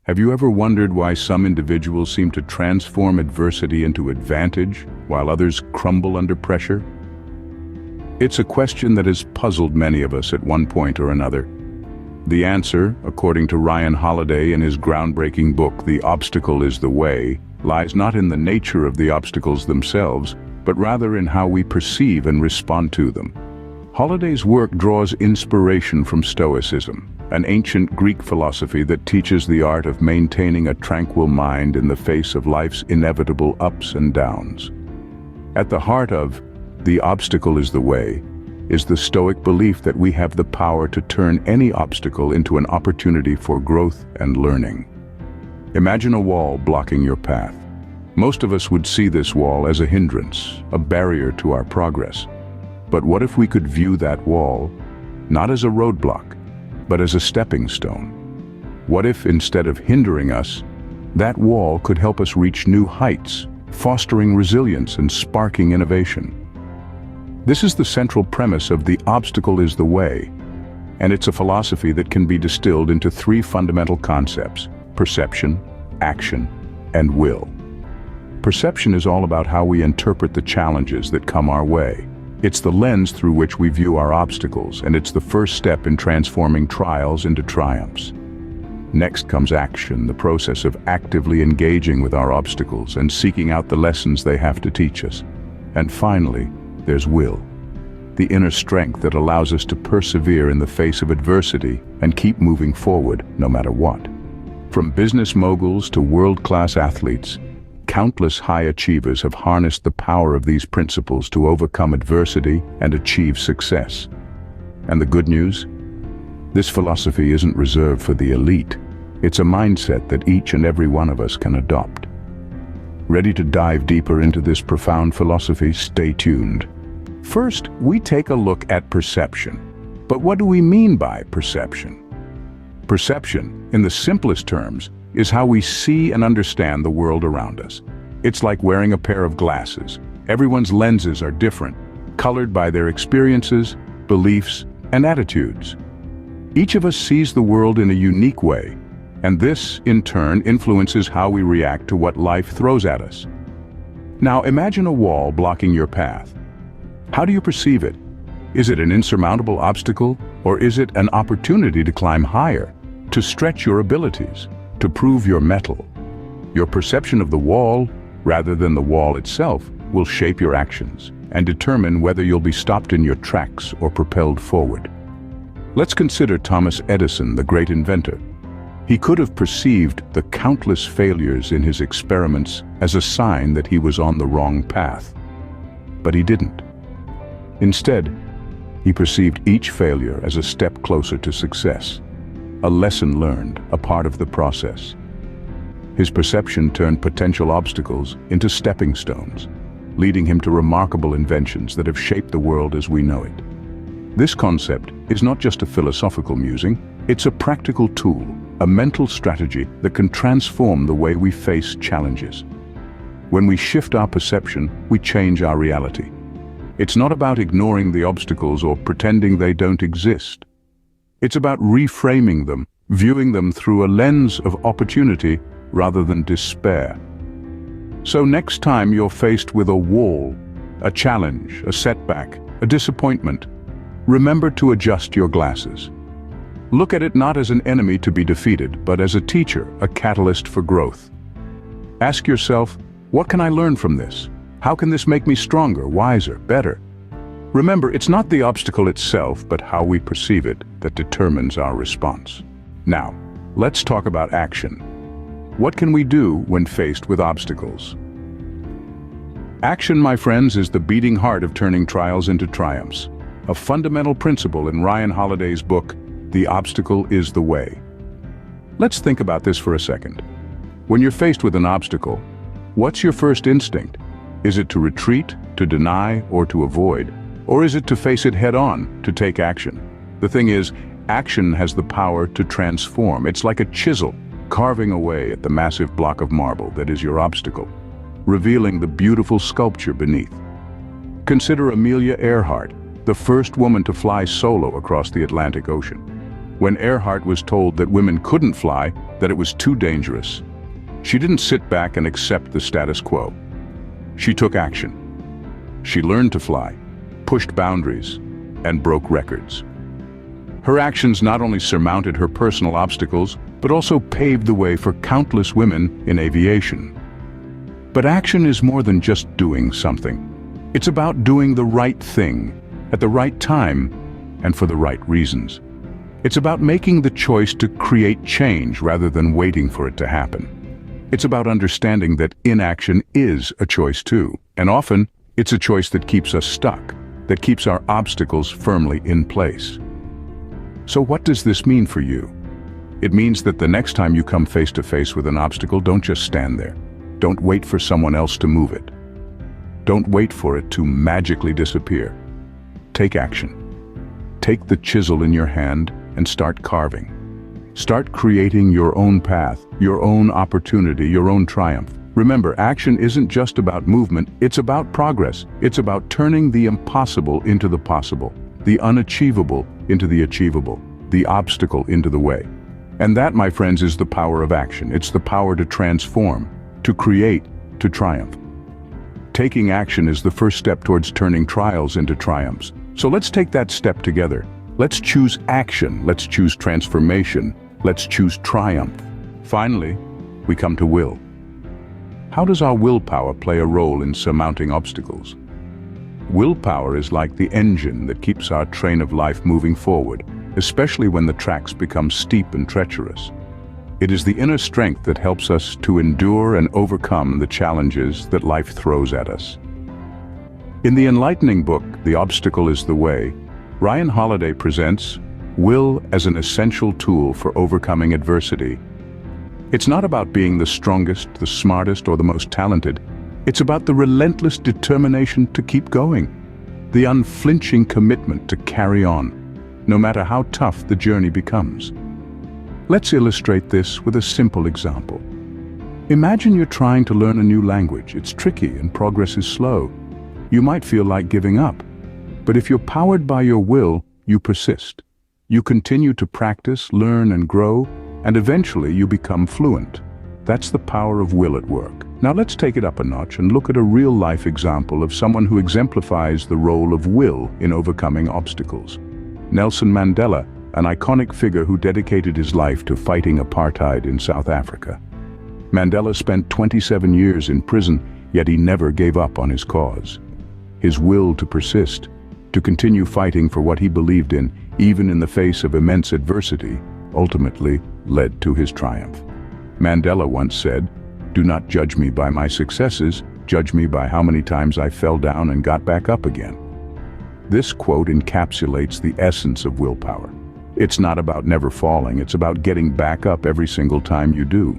Have you ever wondered why some individuals seem to transform adversity into advantage, while others crumble under pressure? It's a question that has puzzled many of us at one point or another. The answer, according to Ryan Holiday in his groundbreaking book, The Obstacle is the Way, lies not in the nature of the obstacles themselves, but rather in how we perceive and respond to them. Holiday's work draws inspiration from Stoicism, an ancient Greek philosophy that teaches the art of maintaining a tranquil mind in the face of life's inevitable ups and downs. At the heart of "The Obstacle is the Way" is the Stoic belief that we have the power to turn any obstacle into an opportunity for growth and learning. Imagine a wall blocking your path. Most of us would see this wall as a hindrance, a barrier to our progress. But what if we could view that wall not as a roadblock, but as a stepping stone? What if, instead of hindering us, that wall could help us reach new heights, fostering resilience and sparking innovation? This is the central premise of The Obstacle is the Way, and it's a philosophy that can be distilled into three fundamental concepts: perception, action, and will. Perception is all about how we interpret the challenges that come our way. It's the lens through which we view our obstacles, and it's the first step in transforming trials into triumphs. Next comes action, the process of actively engaging with our obstacles and seeking out the lessons they have to teach us. And finally, there's will, the inner strength that allows us to persevere in the face of adversity and keep moving forward no matter what. From business moguls to world-class athletes, countless high achievers have harnessed the power of these principles to overcome adversity and achieve success. And the good news? This philosophy isn't reserved for the elite. It's a mindset that each and every one of us can adopt. Ready to dive deeper into this profound philosophy? Stay tuned. First, we take a look at perception. But what do we mean by perception? Perception, in the simplest terms, is how we see and understand the world around us. It's like wearing a pair of glasses. Everyone's lenses are different, colored by their experiences, beliefs, and attitudes. Each of us sees the world in a unique way, and this, in turn, influences how we react to what life throws at us. Now, imagine a wall blocking your path. How do you perceive it? Is it an insurmountable obstacle, or is it an opportunity to climb higher, to stretch your abilities, to prove your mettle? Your perception of the wall, rather than the wall itself, will shape your actions and determine whether you'll be stopped in your tracks or propelled forward. Let's consider Thomas Edison, the great inventor. He could have perceived the countless failures in his experiments as a sign that he was on the wrong path. But he didn't. Instead, he perceived each failure as a step closer to success, a lesson learned, a part of the process. His perception turned potential obstacles into stepping stones, leading him to remarkable inventions that have shaped the world as we know it. This concept is not just a philosophical musing, it's a practical tool, a mental strategy that can transform the way we face challenges. When we shift our perception, we change our reality. It's not about ignoring the obstacles or pretending they don't exist. It's about reframing them, viewing them through a lens of opportunity rather than despair. So next time you're faced with a wall, a challenge, a setback, a disappointment, remember to adjust your glasses. Look at it not as an enemy to be defeated, but as a teacher, a catalyst for growth. Ask yourself, what can I learn from this? How can this make me stronger, wiser, better? Remember, it's not the obstacle itself, but how we perceive it that determines our response. Now, let's talk about action. What can we do when faced with obstacles? Action, my friends, is the beating heart of turning trials into triumphs, a fundamental principle in Ryan Holiday's book, The Obstacle is the Way. Let's think about this for a second. When you're faced with an obstacle, what's your first instinct? Is it to retreat, to deny, or to avoid? Or is it to face it head-on, to take action? The thing is, action has the power to transform. It's like a chisel, carving away at the massive block of marble that is your obstacle, revealing the beautiful sculpture beneath. Consider Amelia Earhart, the first woman to fly solo across the Atlantic Ocean. When Earhart was told that women couldn't fly, that it was too dangerous, she didn't sit back and accept the status quo. She took action. She learned to fly, pushed boundaries, and broke records. Her actions not only surmounted her personal obstacles, but also paved the way for countless women in aviation. But action is more than just doing something. It's about doing the right thing, at the right time, and for the right reasons. It's about making the choice to create change rather than waiting for it to happen. It's about understanding that inaction is a choice too, and often it's a choice that keeps us stuck, that keeps our obstacles firmly in place. So what does this mean for you? It means that the next time you come face to face with an obstacle, don't just stand there. Don't wait for someone else to move it. Don't wait for it to magically disappear. Take action. Take the chisel in your hand and start carving. Start creating your own path, your own opportunity, your own triumph. Remember, action isn't just about movement, it's about progress. It's about turning the impossible into the possible, the unachievable into the achievable, the obstacle into the way. And that, my friends, is the power of action. It's the power to transform, to create, to triumph. Taking action is the first step towards turning trials into triumphs. So let's take that step together. Let's choose action, let's choose transformation, let's choose triumph. Finally, we come to will. How does our willpower play a role in surmounting obstacles? Willpower is like the engine that keeps our train of life moving forward, especially when the tracks become steep and treacherous. It is the inner strength that helps us to endure and overcome the challenges that life throws at us. In the enlightening book, The Obstacle is the Way, Ryan Holiday presents will as an essential tool for overcoming adversity. It's not about being the strongest, the smartest, or the most talented. It's about the relentless determination to keep going, the unflinching commitment to carry on, no matter how tough the journey becomes. Let's illustrate this with a simple example. Imagine you're trying to learn a new language. It's tricky and progress is slow. You might feel like giving up. But if you're powered by your will, you persist. You continue to practice, learn, and grow, and eventually you become fluent. That's the power of will at work. Now let's take it up a notch and look at a real-life example of someone who exemplifies the role of will in overcoming obstacles. Nelson Mandela, an iconic figure who dedicated his life to fighting apartheid in South Africa. Mandela spent 27 years in prison, yet he never gave up on his cause. His will to persist, to continue fighting for what he believed in, even in the face of immense adversity, ultimately led to his triumph. Mandela once said, "Do not judge me by my successes, judge me by how many times I fell down and got back up again." This quote encapsulates the essence of willpower. It's not about never falling, it's about getting back up every single time you do.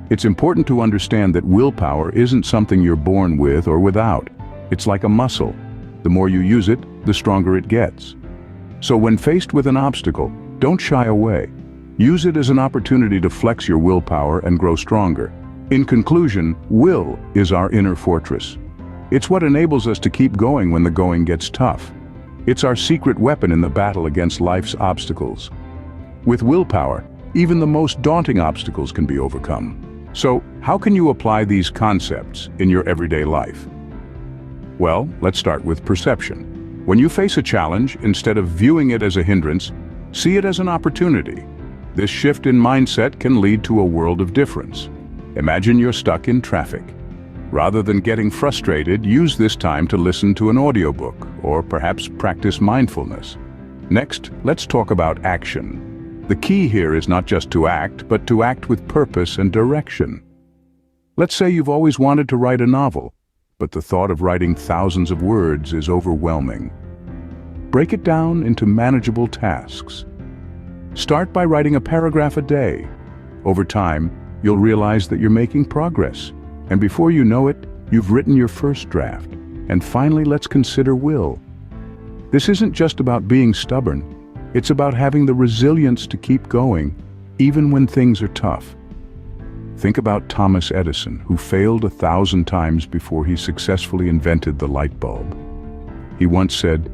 It's important to understand that willpower isn't something you're born with or without. It's like a muscle. The more you use it, the stronger it gets. So when faced with an obstacle, don't shy away. Use it as an opportunity to flex your willpower and grow stronger. In conclusion, will is our inner fortress. It's what enables us to keep going when the going gets tough. It's our secret weapon in the battle against life's obstacles. With willpower, even the most daunting obstacles can be overcome. So, how can you apply these concepts in your everyday life? Well, let's start with perception. When you face a challenge, instead of viewing it as a hindrance, see it as an opportunity. This shift in mindset can lead to a world of difference. Imagine you're stuck in traffic. Rather than getting frustrated, use this time to listen to an audiobook or perhaps practice mindfulness. Next, let's talk about action. The key here is not just to act, but to act with purpose and direction. Let's say you've always wanted to write a novel, but the thought of writing thousands of words is overwhelming. Break it down into manageable tasks. Start by writing a paragraph a day. Over time, you'll realize that you're making progress. And before you know it, you've written your first draft. And finally, let's consider will. This isn't just about being stubborn. It's about having the resilience to keep going, even when things are tough. Think about Thomas Edison, who failed 1,000 times before he successfully invented the light bulb. He once said,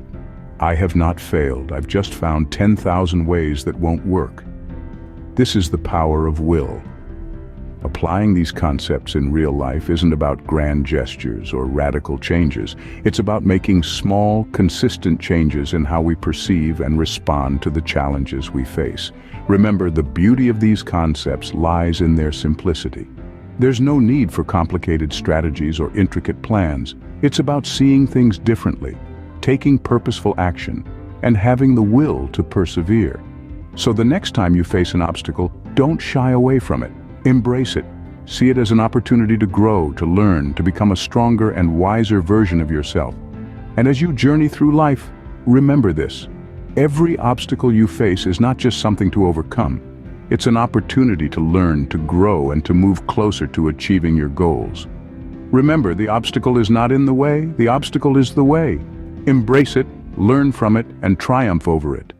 I have not failed, I've just found 10,000 ways that won't work. This is the power of will. Applying these concepts in real life isn't about grand gestures or radical changes. It's about making small, consistent changes in how we perceive and respond to the challenges we face. Remember, the beauty of these concepts lies in their simplicity. There's no need for complicated strategies or intricate plans. It's about seeing things differently, taking purposeful action, and having the will to persevere. So the next time you face an obstacle, don't shy away from it. Embrace it. See it as an opportunity to grow, to learn, to become a stronger and wiser version of yourself. And as you journey through life, remember this. Every obstacle you face is not just something to overcome. It's an opportunity to learn, to grow, and to move closer to achieving your goals. Remember, the obstacle is not in the way, the obstacle is the way. Embrace it, learn from it, and triumph over it.